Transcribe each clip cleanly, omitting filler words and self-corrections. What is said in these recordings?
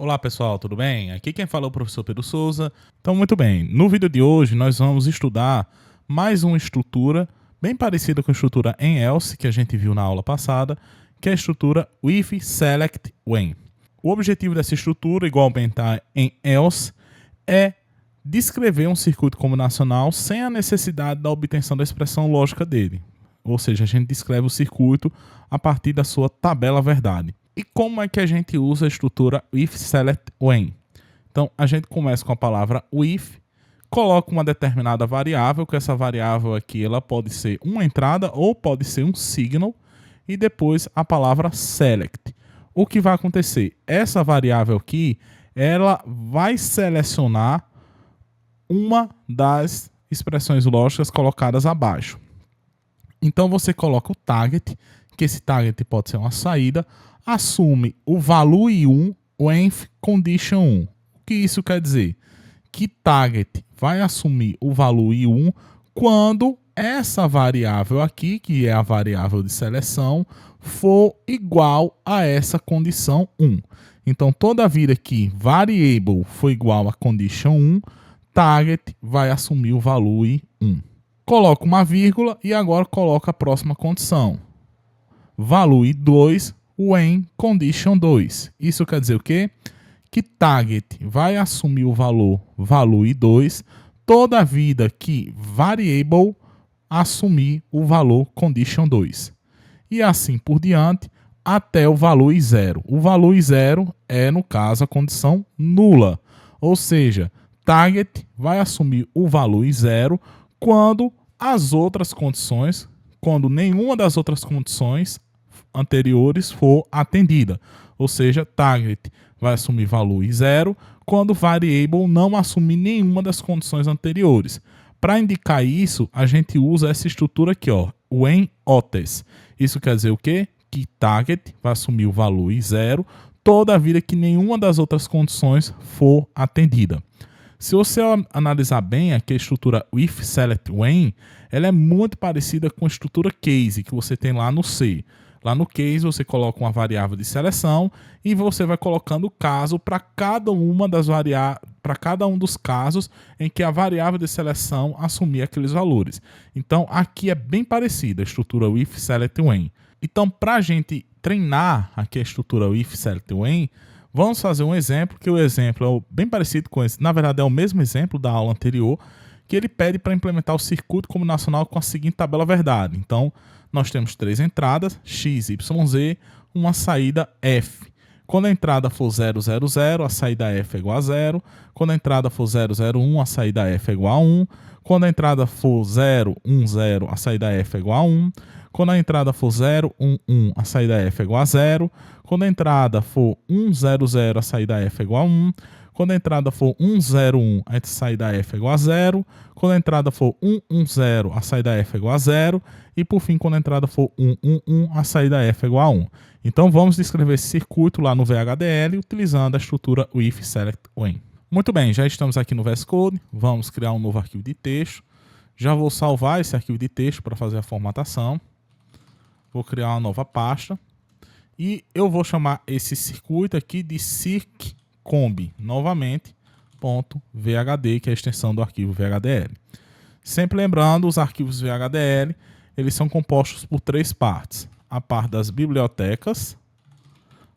Olá pessoal, tudo bem? Aqui quem fala é o professor Pedro Souza. Então, muito bem, no vídeo de hoje nós vamos estudar mais uma estrutura bem parecida com a estrutura em else que a gente viu na aula passada, que é a estrutura with, select, when. O objetivo dessa estrutura, igualmente em else, é descrever um circuito combinacional sem a necessidade da obtenção da expressão lógica dele. Ou seja, a gente descreve o circuito a partir da sua tabela verdade. E como é que a gente usa a estrutura with, select, when? Então, a gente começa com a palavra with, coloca uma determinada variável, que essa variável aqui ela pode ser uma entrada ou pode ser um signal, e depois a palavra select. O que vai acontecer? Essa variável aqui, ela vai selecionar uma das expressões lógicas colocadas abaixo. Então, você coloca o target, que esse target pode ser uma saída, assume o value 1, when condition 1. O que isso quer dizer? Que target vai assumir o value 1 quando essa variável aqui, que é a variável de seleção, for igual a essa condição 1. Então, toda vida que variable for igual a condition 1, target vai assumir o value 1. Coloca uma vírgula e agora coloca a próxima condição. Value 2, when condition 2. Isso quer dizer o quê? Que target vai assumir o valor value 2 toda vida que variable assumir o valor condition 2. E assim por diante até o value 0. O value 0 é, no caso, a condição nula. Ou seja, target vai assumir o value 0 quando as outras condições, quando nenhuma das outras condições anteriores for atendida. Ou seja, target vai assumir value 0 quando variable não assumir nenhuma das condições anteriores. Para indicar isso, a gente usa essa estrutura aqui, ó, when others. Isso quer dizer o quê? Que target vai assumir o value 0 toda vida que nenhuma das outras condições for atendida. Se você analisar bem aqui a estrutura with, select, when, ela é muito parecida com a estrutura case que você tem lá no C. Lá no case você coloca uma variável de seleção e você vai colocando o caso para cada um dos casos em que a variável de seleção assumir aqueles valores. Então aqui é bem parecida a estrutura with, select, when. Então, para a gente treinar aqui a estrutura with, select, when, vamos fazer um exemplo, que o exemplo é bem parecido com esse. Na verdade, é o mesmo exemplo da aula anterior, que ele pede para implementar o circuito combinacional com a seguinte tabela verdade. Então, nós temos 3 entradas, x, y, z, uma saída f. Quando a entrada for 0, 0, 0, a saída f é igual a 0. Quando a entrada for 0, 0, 1, a saída f é igual a 1. Quando a entrada for 0, 1, 0, a saída f é igual a 1. Quando a entrada for 0, 1, 1, a saída f é igual a 0. Quando a entrada for 1, 0, 0, a saída f é igual a 1. Quando a entrada for 1, 0, 1, a saída f é igual a 0. Quando a entrada for 1, 1, 0, a saída f é igual a 0. E por fim, quando a entrada for 1, 1, 1, a saída f é igual a 1. Então vamos descrever esse circuito lá no VHDL utilizando a estrutura with, select, when. Muito bem, já estamos aqui no VS Code. Vamos criar um novo arquivo de texto. Já vou salvar esse arquivo de texto para fazer a formatação. Vou criar uma nova pasta. E eu vou chamar esse circuito aqui de circcomb, novamente, .vhd, que é a extensão do arquivo VHDL. Sempre lembrando, os arquivos VHDL, eles são compostos por 3 partes. A parte das bibliotecas,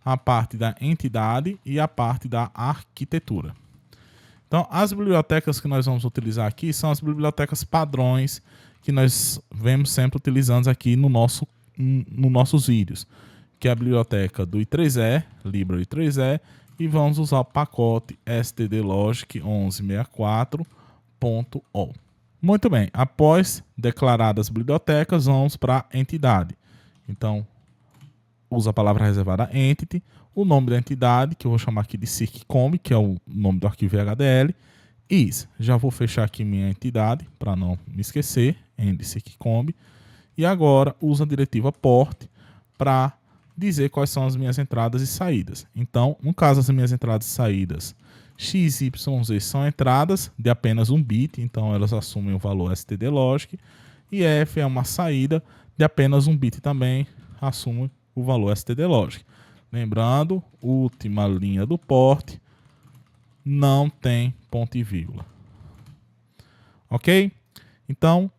a parte da entidade e a parte da arquitetura. Então, as bibliotecas que nós vamos utilizar aqui são as bibliotecas padrões que nós vemos sempre utilizando aqui nos nossos vídeos, que é a biblioteca do i3e, library 3e, e vamos usar o pacote stdlogic 1164.o. Muito bem, após declaradas as bibliotecas, vamos para a entidade. Então, usa a palavra reservada entity, o nome da entidade, que eu vou chamar aqui de circcomb, que é o nome do arquivo VHDL, is. Já vou fechar aqui minha entidade, para não me esquecer, end circcomb, e agora usa a diretiva port para dizer quais são as minhas entradas e saídas. Então, no caso, as minhas entradas e saídas x, y, z são entradas de apenas 1 bit, então elas assumem o valor stdlogic, e f é uma saída de apenas 1 bit também, assume o valor stdlogic. Lembrando, última linha do porte não tem ponto e vírgula. Ok? Então,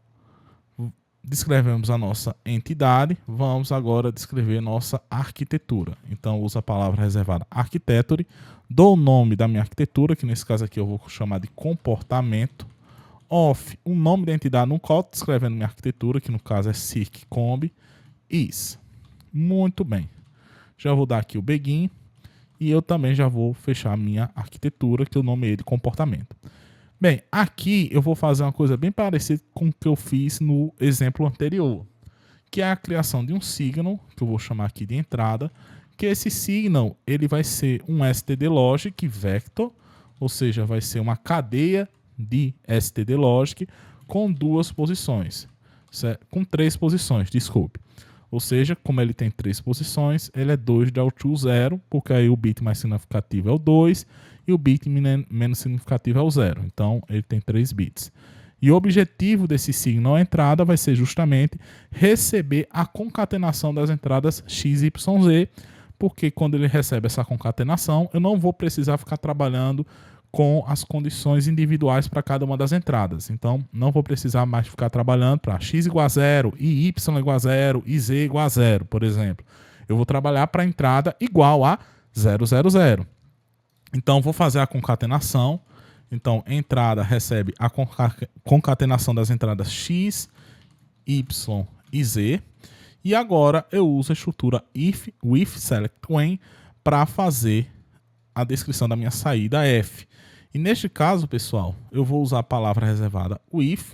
descrevemos a nossa entidade, vamos agora descrever nossa arquitetura. Então, uso a palavra reservada architecture, dou o nome da minha arquitetura, que nesse caso aqui eu vou chamar de comportamento, of o nome da entidade no qual estou descrevendo minha arquitetura, que no caso é circcomb, is. Muito bem. Já vou dar aqui o begin e eu também já vou fechar a minha arquitetura, que eu nomeei de comportamento. Bem, aqui eu vou fazer uma coisa bem parecida com o que eu fiz no exemplo anterior, que é a criação de um signal, que eu vou chamar aqui de entrada, que esse signal ele vai ser um stdlogic vector, ou seja, vai ser uma cadeia de stdlogic com duas posições, certo? Com três posições, desculpe. Ou seja, como ele tem três posições, ele é 2 del to 0, porque aí o bit mais significativo é o 2 e o bit menos significativo é o 0. Então, ele tem 3 bits. E o objetivo desse signal entrada vai ser justamente receber a concatenação das entradas x, y, z, porque quando ele recebe essa concatenação, eu não vou precisar ficar trabalhando com as condições individuais para cada uma das entradas. Então, não vou precisar mais ficar trabalhando para x igual a 0, e y igual a 0, e z igual a 0, por exemplo. Eu vou trabalhar para a entrada igual a 0, 0, 0. Então, vou fazer a concatenação. Então, entrada recebe a concatenação das entradas x, y e z. E agora eu uso a estrutura if, with, select, when para fazer a descrição da minha saída f. E neste caso, pessoal, eu vou usar a palavra reservada with.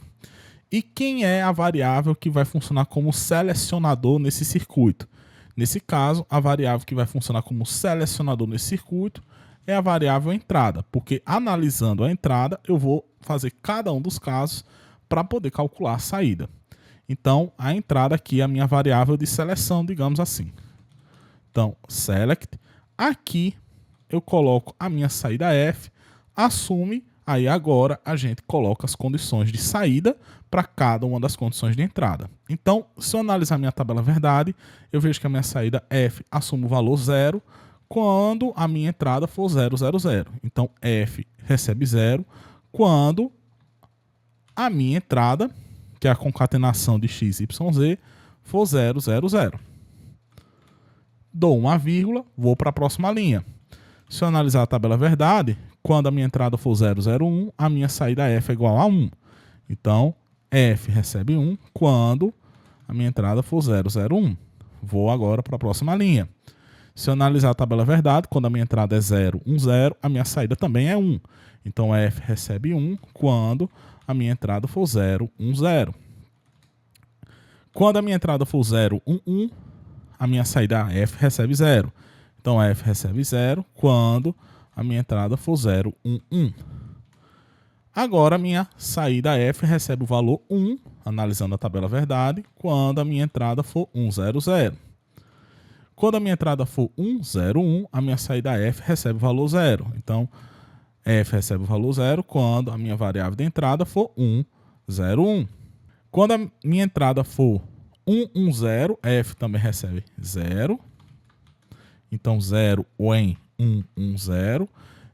E quem é a variável que vai funcionar como selecionador nesse circuito? Nesse caso, a variável que vai funcionar como selecionador nesse circuito é a variável entrada, porque analisando a entrada, eu vou fazer cada um dos casos para poder calcular a saída. Então, a entrada aqui é a minha variável de seleção, digamos assim. Então, select. Aqui eu coloco a minha saída f, assume, aí agora a gente coloca as condições de saída para cada uma das condições de entrada. Então, se eu analisar minha tabela verdade, eu vejo que a minha saída f assume o valor 0 quando a minha entrada for 0, 0, 0. Então, f recebe 0 quando a minha entrada, que é a concatenação de x, y, z, for 0, 0, 0. Dou uma vírgula, vou para a próxima linha. Se eu analisar a tabela verdade, quando a minha entrada for 0, 0, 1, a minha saída f é igual a 1. Então, f recebe 1 quando a minha entrada for 0, 0, 1. Vou agora para a próxima linha. Se eu analisar a tabela verdade, quando a minha entrada é 0, 1, 0, a minha saída também é 1. Então, f recebe 1 quando a minha entrada for 0, 1, 0. Quando a minha entrada for 0, 1, 1, a minha saída f recebe 0. Então, f recebe 0 quando a minha entrada for 0, 1, 1. Agora, a minha saída f recebe o valor 1, analisando a tabela verdade, quando a minha entrada for 1, 0, 0. Quando a minha entrada for 1, 0, 1, a minha saída f recebe o valor 0. Então, f recebe o valor 0 quando a minha variável de entrada for 1, 0, 1. Quando a minha entrada for 1, 1, 0, f também recebe 0. Então, 0 when 1, 1, 0.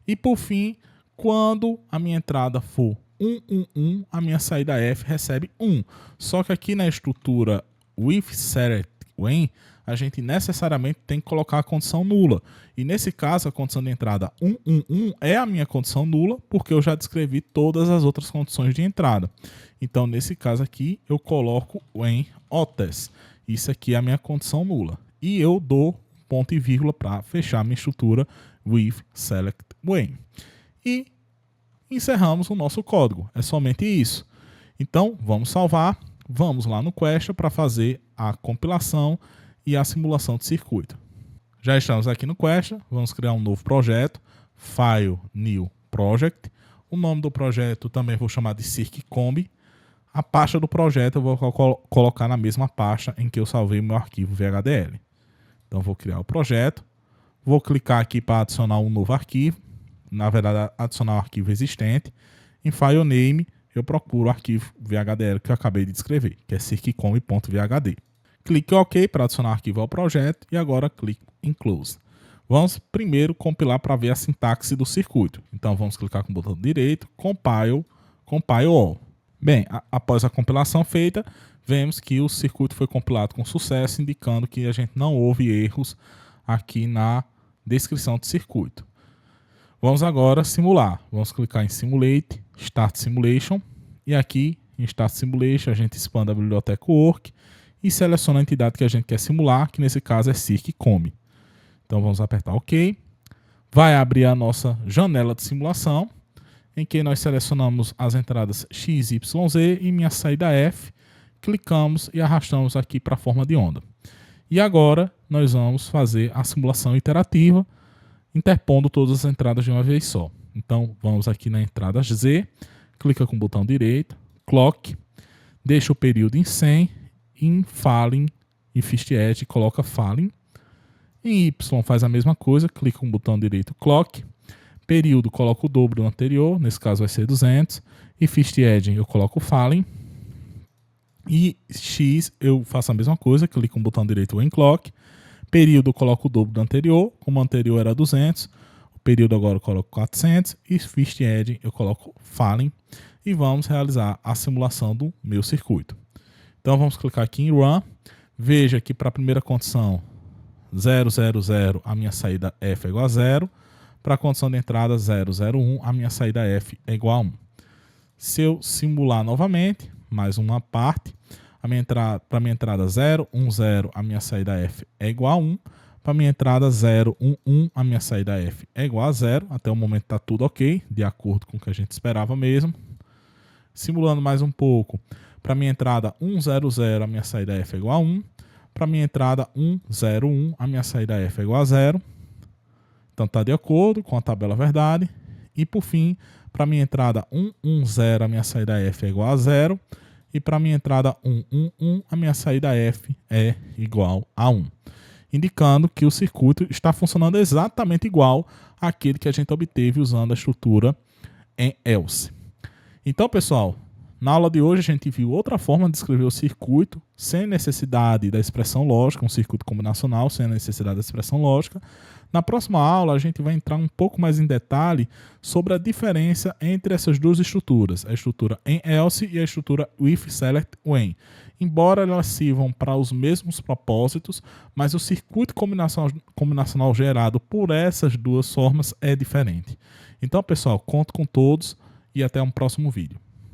E, por fim, quando a minha entrada for 1, 1, 1, a minha saída f recebe 1. Só que aqui na estrutura with select when, a gente necessariamente tem que colocar a condição nula. E nesse caso, a condição de entrada 1, 1, 1 é a minha condição nula, porque eu já descrevi todas as outras condições de entrada. Então, nesse caso aqui, eu coloco when others. Isso aqui é a minha condição nula. E eu dou ponto e vírgula para fechar minha estrutura with select when. E encerramos o nosso código. É somente isso. Então, vamos salvar. Vamos lá no Question para fazer a compilação e a simulação de circuito. Já estamos aqui no Question. Vamos criar um novo projeto. File, New Project. O nome do projeto também vou chamar de circcomb. A pasta do projeto eu vou colocar na mesma pasta em que eu salvei meu arquivo VHDL. Então, vou criar o projeto. Vou clicar aqui para adicionar um novo arquivo. Na verdade, adicionar um arquivo existente. Em File Name, eu procuro o arquivo VHDL que eu acabei de descrever, que é circcomb.vhd. Clique em OK para adicionar arquivo ao projeto e agora clique em Close. Vamos primeiro compilar para ver a sintaxe do circuito. Então vamos clicar com o botão direito, Compile All. Bem, após a compilação feita, vemos que o circuito foi compilado com sucesso, indicando que a gente não houve erros aqui na descrição do circuito. Vamos agora simular. Vamos clicar em Simulate, Start Simulation, e aqui em Start Simulation a gente expande a biblioteca Work e seleciona a entidade que a gente quer simular, que nesse caso é circ.com. Então vamos apertar OK. Vai abrir a nossa janela de simulação, em que nós selecionamos as entradas X, Y, Z e minha saída F. Clicamos e arrastamos aqui para a forma de onda. E agora nós vamos fazer a simulação iterativa, interpondo todas as entradas de uma vez só. Então vamos aqui na entrada Z, clica com o botão direito, Clock, deixa o período em 100, em Falling, em Fist Edge, coloca Falling. Em Y faz a mesma coisa, clica com o botão direito Clock, período coloca o dobro do anterior, nesse caso vai ser 200, e Fist Edge eu coloco Falling. E X eu faço a mesma coisa, clico com o botão direito When Clock, período eu coloco o dobro do anterior, como o anterior era 200, o período agora eu coloco 400 e Fist Edge eu coloco Falling e vamos realizar a simulação do meu circuito. Então vamos clicar aqui em Run, veja que para a primeira condição 000 a minha saída F é igual a 0, para a condição de entrada 001 a minha saída F é igual a 1. Se eu simular novamente, mais uma parte, para a minha entrada 010 a minha saída F é igual a 1, para a minha entrada 011 a minha saída F é igual a 0, até o momento está tudo ok, de acordo com o que a gente esperava mesmo. Simulando mais um pouco, para a minha entrada 100 a minha saída F é igual a 1, para a minha entrada 101 a minha saída F é igual a 0, então está de acordo com a tabela verdade. E por fim, para a minha entrada 110 a minha saída F é igual a 0, e para a minha entrada 111 a minha saída F é igual a 1, indicando que o circuito está funcionando exatamente igual àquele que a gente obteve usando a estrutura em else. Então, pessoal, na aula de hoje a gente viu outra forma de escrever o circuito sem necessidade da expressão lógica, um circuito combinacional sem a necessidade da expressão lógica. Na próxima aula a gente vai entrar um pouco mais em detalhe sobre a diferença entre essas duas estruturas, a estrutura em else e a estrutura with select when. Embora elas sirvam para os mesmos propósitos, mas o circuito combinacional gerado por essas duas formas é diferente. Então, pessoal, conto com todos e até um próximo vídeo.